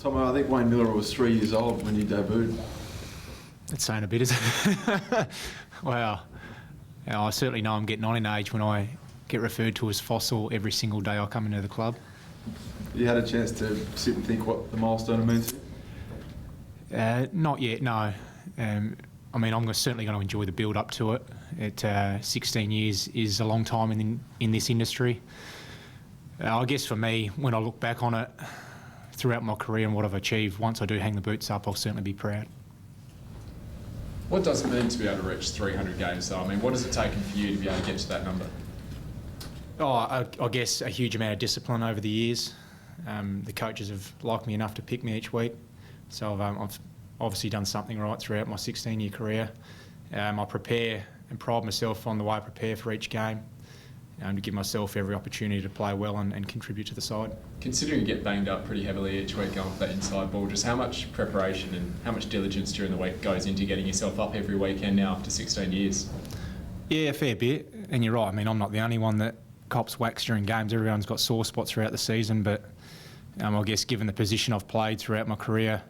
Tom, I think Wayne Miller was 3 years old when you debuted. It's saying a bit, isn't it? Wow. Yeah, I certainly know I'm getting on in age when I get referred to as fossil every single day I come into the club. You had a chance to sit and think what the milestone means to you? Not yet, no. I mean, I'm certainly going to enjoy the build-up to it. 16 years is a long time in this industry. I guess for me, when I look back on it throughout my career and what I've achieved, once I do hang the boots up, I'll certainly be proud. What does it mean to be able to reach 300 games, though? I mean, what has it taken for you to be able to get to that number? I guess a huge amount of discipline over the years. The coaches have liked me enough to pick me each week. So I've obviously done something right throughout my 16-year career. I prepare and pride myself on the way I prepare for each game, to give myself every opportunity to play well and contribute to the side. Considering you get banged up pretty heavily each week going for that inside ball, just how much preparation and how much diligence during the week goes into getting yourself up every weekend now after 16 years? Yeah, a fair bit. And you're right, I mean, I'm not the only one that cops wax during games. Everyone's got sore spots throughout the season, but I guess given the position I've played throughout my career,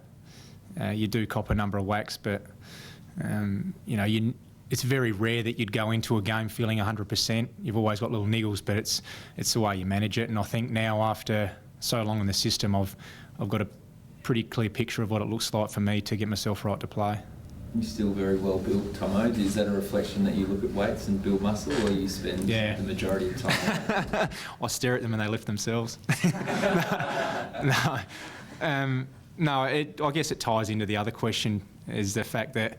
you do cop a number of whacks, but it's very rare that you'd go into a game feeling 100%. You've always got little niggles, but it's the way you manage it. And I think now, after so long in the system, I've got a pretty clear picture of what it looks like for me to get myself right to play. You're still very well built, Tomo. Is that a reflection that you look at weights and build muscle, or you spend the majority of time? I stare at them and they lift themselves. No, I guess it ties into the other question, is the fact that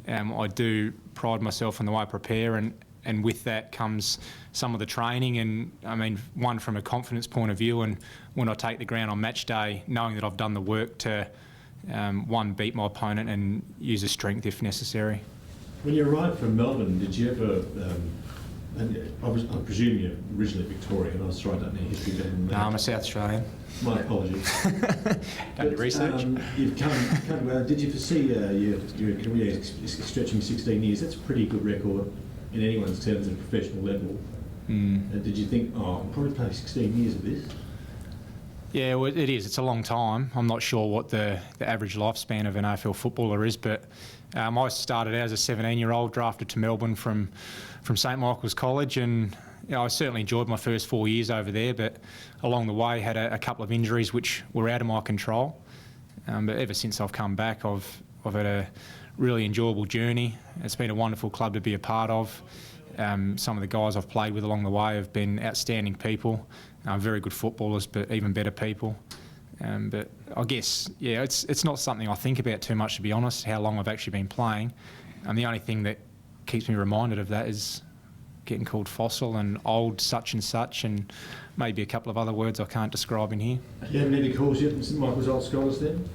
I do pride myself on the way I prepare, and with that comes some of the training, and I mean, one from a confidence point of view, and when I take the ground on match day, knowing that I've done the work to beat my opponent and use a strength if necessary. When you arrived from Melbourne, did you ever, I presume you're originally Victorian, I was trying to know history better than that. No, I'm a South Australian. My apologies. Don't do research. You've did you foresee your career stretching 16 years? That's a pretty good record in anyone's terms at a professional level. Did you think, I'll probably play 16 years of this? Yeah, well, it is. It's a long time. I'm not sure what the average lifespan of an AFL footballer is, but I started out as a 17-year-old, drafted to Melbourne from St Michael's College, and I certainly enjoyed my first 4 years over there, but along the way had a couple of injuries which were out of my control. But ever since I've come back, I've had a really enjoyable journey. It's been a wonderful club to be a part of. Some of the guys I've played with along the way have been outstanding people, very good footballers, but even better people. But I guess, it's not something I think about too much, to be honest, how long I've actually been playing. And the only thing that keeps me reminded of that is getting called fossil and old such and such, and maybe a couple of other words I can't describe in here. You haven't any calls yet from St Michael's Old Scholars then?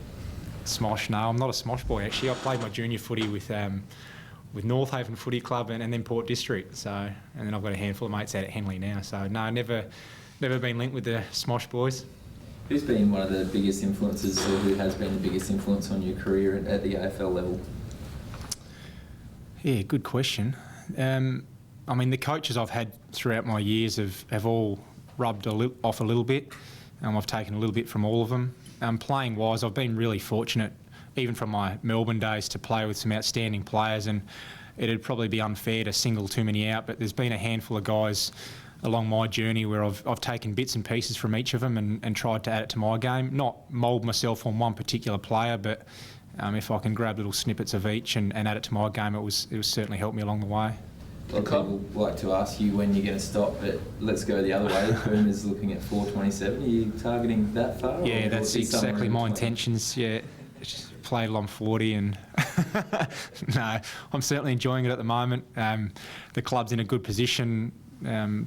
Smosh, no, I'm not a Smosh boy actually. I played my junior footy with North Haven Footy Club and then Port District. So, and then I've got a handful of mates out at Henley now. So no, never been linked with the Smosh boys. Who's been one of the biggest influences, or who has been the biggest influence on your career at the AFL level? Yeah, good question. I mean, the coaches I've had throughout my years have all rubbed off a little bit. I've taken a little bit from all of them. Playing wise, I've been really fortunate, even from my Melbourne days, to play with some outstanding players, and it'd probably be unfair to single too many out, but there's been a handful of guys along my journey where I've taken bits and pieces from each of them and tried to add it to my game. Not mould myself on one particular player, but if I can grab little snippets of each and add it to my game, it was certainly helped me along the way. A lot of people like to ask you when you're going to stop, but let's go the other way. Boom is looking at 427. Are you targeting that far? Yeah, that's exactly my intentions. Yeah, just played till I'm 40, and no, I'm certainly enjoying it at the moment. The club's in a good position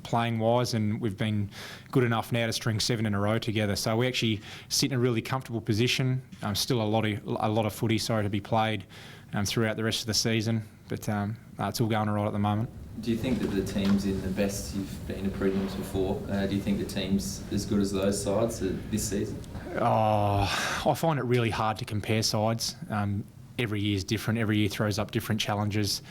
playing wise, and we've been good enough now to string 7 in a row together. So we actually sit in a really comfortable position. Still a lot of footy to be played throughout the rest of the season, but it's all going all right at the moment. Do you think that the teams in the best, you've been to prelims before, do you think the team's as good as those sides this season? I find it really hard to compare sides. Every year is different. Every year throws up different challenges.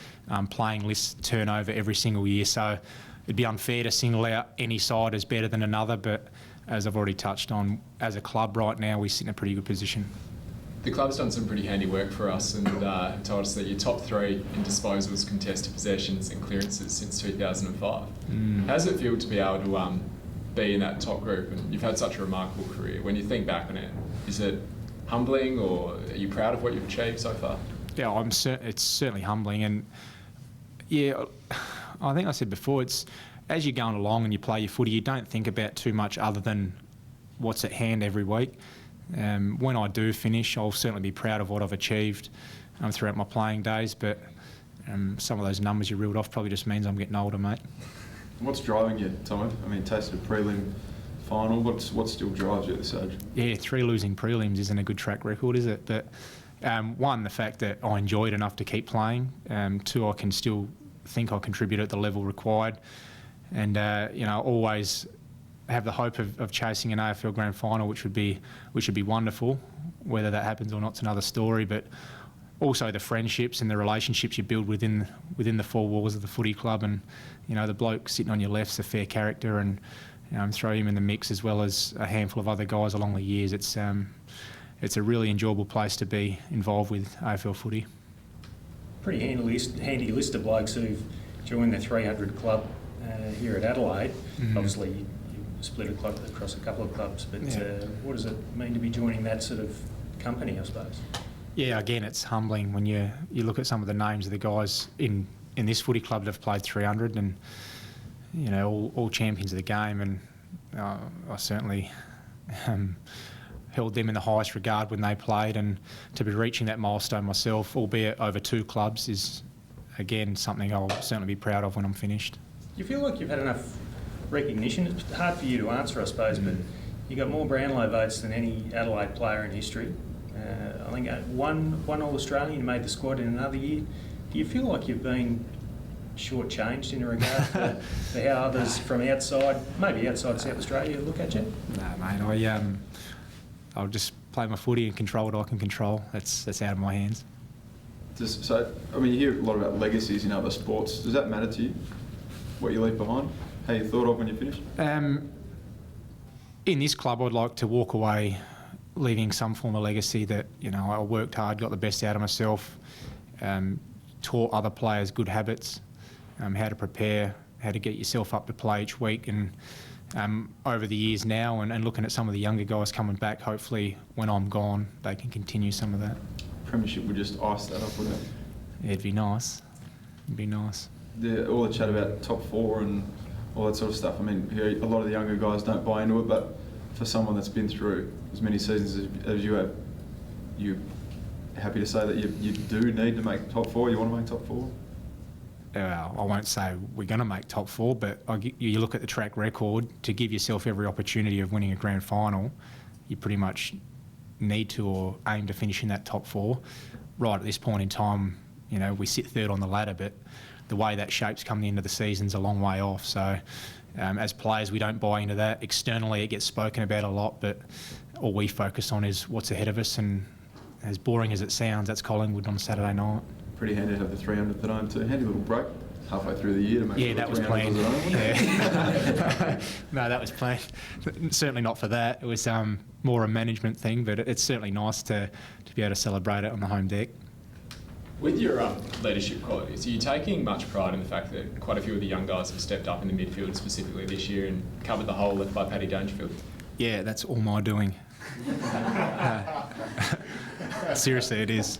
Playing lists turn over every single year, so it'd be unfair to single out any side as better than another, but as I've already touched on, as a club right now, we sit in a pretty good position. The club's done some pretty handy work for us and told us that you're top 3 in disposals, contested possessions and clearances since 2005. How does it feel to be able to be in that top group? And you've had such a remarkable career. When you think back on it, is it humbling, or are you proud of what you've achieved so far? Yeah, it's certainly humbling. And yeah, I think I said before, it's as you're going along and you play your footy, you don't think about too much other than what's at hand every week. When I do finish, I'll certainly be proud of what I've achieved throughout my playing days, but some of those numbers you reeled off probably just means I'm getting older, mate. What's driving you, Tommy? I mean, tasted a prelim final. What still drives you at this age? Yeah, 3 losing prelims isn't a good track record, is it? But one, the fact that I enjoyed enough to keep playing. 2, I can still think I contribute at the level required. And, always have the hope of chasing an AFL Grand Final, which would be wonderful. Whether that happens or not's another story. But also the friendships and the relationships you build within the 4 walls of the footy club, and the bloke sitting on your left's a fair character, and throw him in the mix as well as a handful of other guys along the years. It's a really enjoyable place to be involved with AFL footy. Pretty handy list of blokes who've joined the 300 club here at Adelaide. Mm-hmm. Obviously, you split across a couple of clubs, but Yeah. what does it mean to be joining that sort of company, I suppose? Yeah, again, it's humbling when you look at some of the names of the guys in this footy club that have played 300, and all champions of the game, and I certainly held them in the highest regard when they played, and to be reaching that milestone myself, albeit over 2 clubs, is again something I'll certainly be proud of when I'm finished. Do you feel like you've had enough recognition? It's hard for you to answer, I suppose, but you got more Brownlow votes than any Adelaide player in history. I think one All-Australian, you made the squad in another year. Do you feel like you've been shortchanged in regard to how others from outside, maybe outside South Australia, look at you? No, mate. I'll just play my footy and control what I can control. That's out of my hands. You hear a lot about legacies in other sports. Does that matter to you? What you leave behind? How you thought of when you finished? In this club, I'd like to walk away leaving some form of legacy that, I worked hard, got the best out of myself, taught other players good habits, how to prepare, how to get yourself up to play each week. And over the years now, and looking at some of the younger guys coming back, hopefully when I'm gone, they can continue some of that. Premiership would just ice that up, wouldn't it? Yeah, it'd be nice. It'd be nice. All the chat about top 4 and all that sort of stuff. A lot of the younger guys don't buy into it, but for someone that's been through as many seasons as you have, you happy to say that you do need to make top 4? You want to make top 4? I won't say we're going to make top 4, but you look at the track record, to give yourself every opportunity of winning a grand final, you pretty much need to or aim to finish in that top 4. Right at this point in time, we sit 3rd on the ladder, but the way that shape's come the end of the season's a long way off. So as players, we don't buy into that. Externally, it gets spoken about a lot, but all we focus on is what's ahead of us. And as boring as it sounds, that's Collingwood on Saturday night. Pretty handy to have the 300th at home too. Handy little break halfway through the year to make sure that was planned. Yeah. No, that was planned. Certainly not for that. It was more a management thing, but it's certainly nice to be able to celebrate it on the home deck. With your leadership qualities, are you taking much pride in the fact that quite a few of the young guys have stepped up in the midfield specifically this year and covered the hole left by Paddy Dangerfield? Yeah, that's all my doing. Seriously, it is.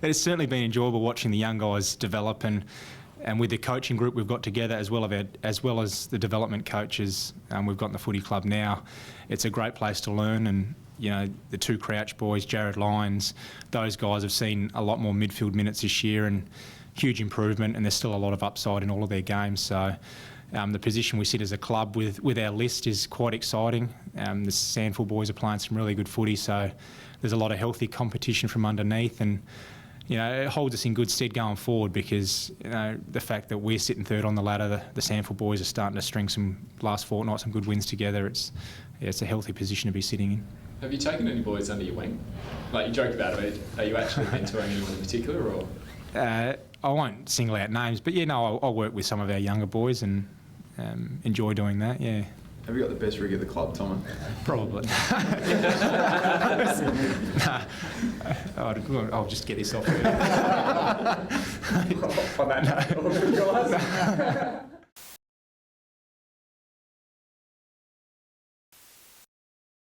It's certainly been enjoyable watching the young guys develop, and with the coaching group we've got together, as well as the development coaches we've got in the footy club now. It's a great place to learn, and the 2 Crouch boys, Jared Lyons, those guys have seen a lot more midfield minutes this year, and huge improvement, and there's still a lot of upside in all of their games. So the position we sit as a club with our list is quite exciting. The Sandford boys are playing some really good footy, so there's a lot of healthy competition from underneath, and it holds us in good stead going forward, because the fact that we're sitting 3rd on the ladder, the Sandford boys are starting to string some last fortnight, some good wins together. It's a healthy position to be sitting in. Have you taken any boys under your wing? Like, you joked about it, are you actually mentoring anyone in particular, or? I won't single out names, but I'll work with some of our younger boys, and enjoy doing that. Yeah. Have you got the best rig at the club, Tom? Probably. Nah. I'll just get this off. On that note, all good, guys.